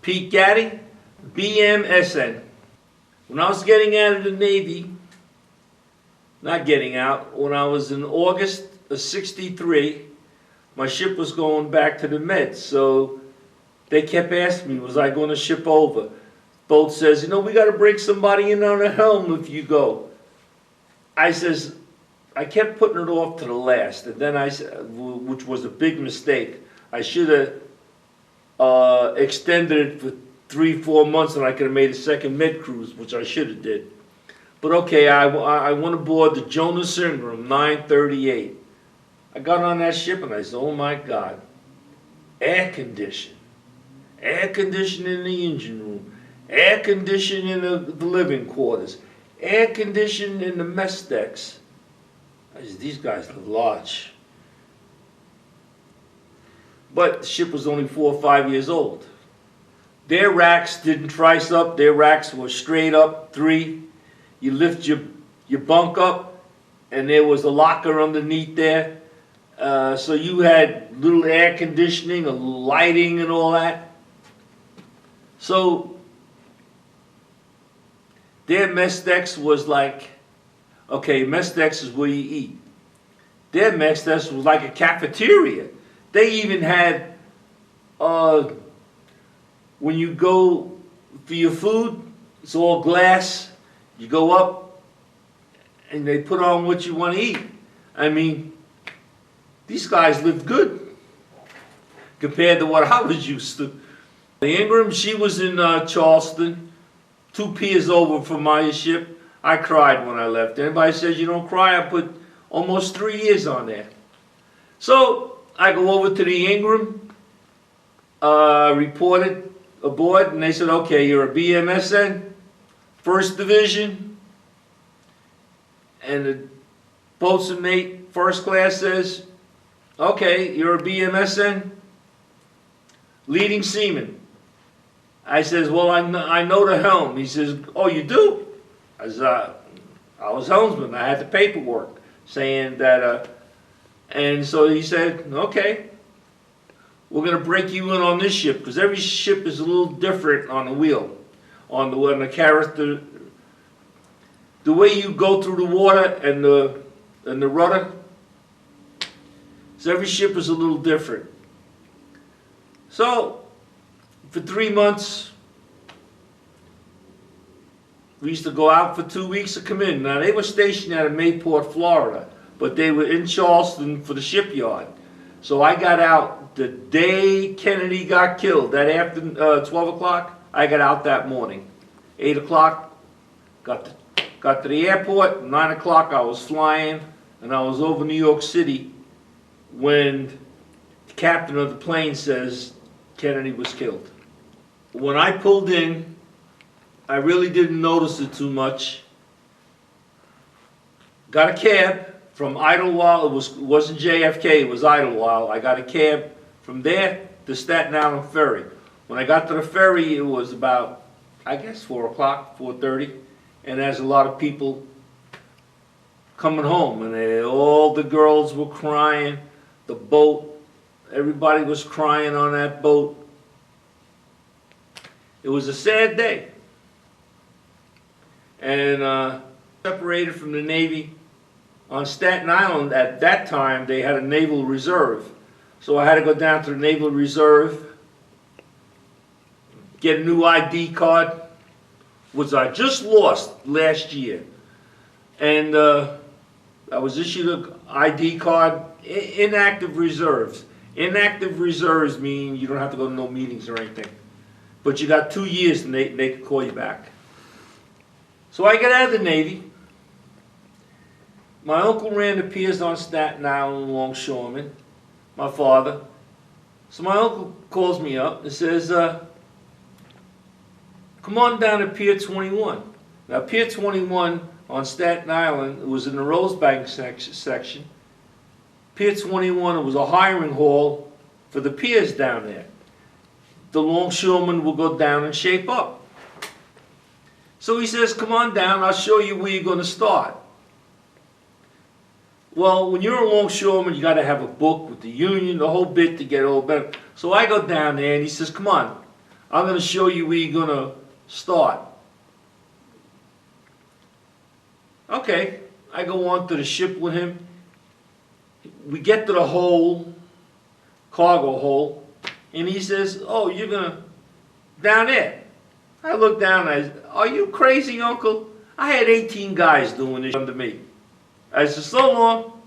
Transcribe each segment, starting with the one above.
Pete Gati, BMSN. When I was getting out of the Navy, not getting out, when I was in August of '63, my ship was going back to the Med. So they kept asking me, was I going to ship over? Boat says, we got to bring somebody in on the helm if you go. I says, I kept putting it off to the last, and then I said, which was a big mistake. I should have extended it for 3-4 months, and I could have made a second Med cruise, which I should have did. But okay, I went aboard the Jonas Ingram 938. I got on that ship and I said, oh my God, air conditioning in the engine room, air conditioning in the living quarters, air conditioning in the mess decks. I said, these guys live large. But the ship was only 4 or 5 years old. Their racks didn't trice up, their racks were straight up 3. You lift your bunk up, and there was a locker underneath there. So you had little air conditioning, a little lighting and all that. So their mess decks was like, okay, mess decks is where you eat. Their mess decks was like a cafeteria. They even had, when you go for your food, it's all glass. You go up and they put on what you want to eat. I mean, these guys lived good compared to what I was used to. The Ingram, she was in Charleston, 2 piers over from my ship. I cried when I left. Anybody says you don't cry, I put almost 3 years on there. So I go over to the Ingram, reported aboard, and they said, okay, you're a BMSN, First Division, and the boatswain mate, first class, says, okay, you're a BMSN, leading seaman. I says, well, I know the helm. He says, oh, you do? I said, I was helmsman. I had the paperwork saying that, and so he said, okay, we're going to break you in on this ship, because every ship is a little different on the wheel, on the character. The way you go through the water and the rudder, so every ship is a little different. So for 3 months, we used to go out for 2 weeks to come in. Now they were stationed out of Mayport, Florida, but they were in Charleston for the shipyard. So I got out the day Kennedy got killed. That after 12 o'clock, I got out that morning. 8 o'clock, got to the airport. 9 o'clock, I was flying, and I was over New York City when the captain of the plane says Kennedy was killed. When I pulled in, I really didn't notice it too much. Got a cab from Idlewild. It wasn't JFK, it was Idlewild. I got a cab from there to Staten Island Ferry. When I got to the ferry, it was about, I guess, 4 o'clock, 4:30, and there's a lot of people coming home, and all the girls were crying. The boat, everybody was crying on that boat. It was a sad day. And separated from the Navy. On Staten Island, at that time, they had a Naval Reserve. So I had to go down to the Naval Reserve, get a new ID card, which I just lost last year. And I was issued an ID card, inactive reserves. Inactive reserves mean you don't have to go to no meetings or anything. But you got 2 years and they can call you back. So I got out of the Navy. My uncle ran the piers on Staten Island, longshoreman, my father. So my uncle calls me up and says, come on down to Pier 21. Now Pier 21 on Staten Island, it was in the Rosebank section. Pier 21, it was a hiring hall for the piers down there. The longshoremen will go down and shape up. So he says, come on down, I'll show you where you're going to start. Well, when you're a longshoreman, you got to have a book with the union, the whole bit to get all better. So I go down there and he says, come on, I'm going to show you where you're going to start. Okay, I go on to the ship with him. We get to the hole, cargo hole, and he says, oh, you're going to, down there. I look down and I said, are you crazy, Uncle? I had 18 guys doing this under me. I said, so long.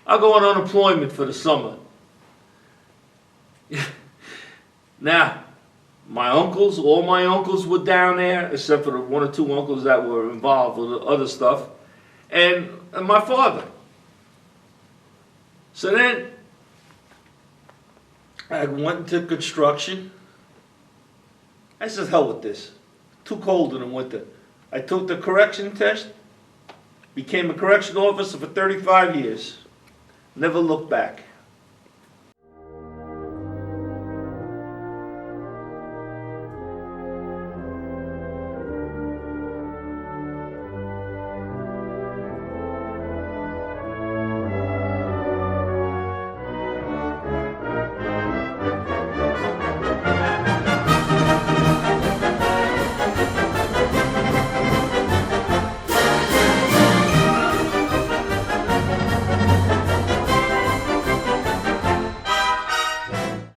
I'll go on unemployment for the summer. Now, all my uncles were down there, except for the one or two uncles that were involved with the other stuff, and my father. So then, I went into construction. I said, hell with this. Too cold in the winter. I took the correction test, became a correction officer for 35 years. Never looked back.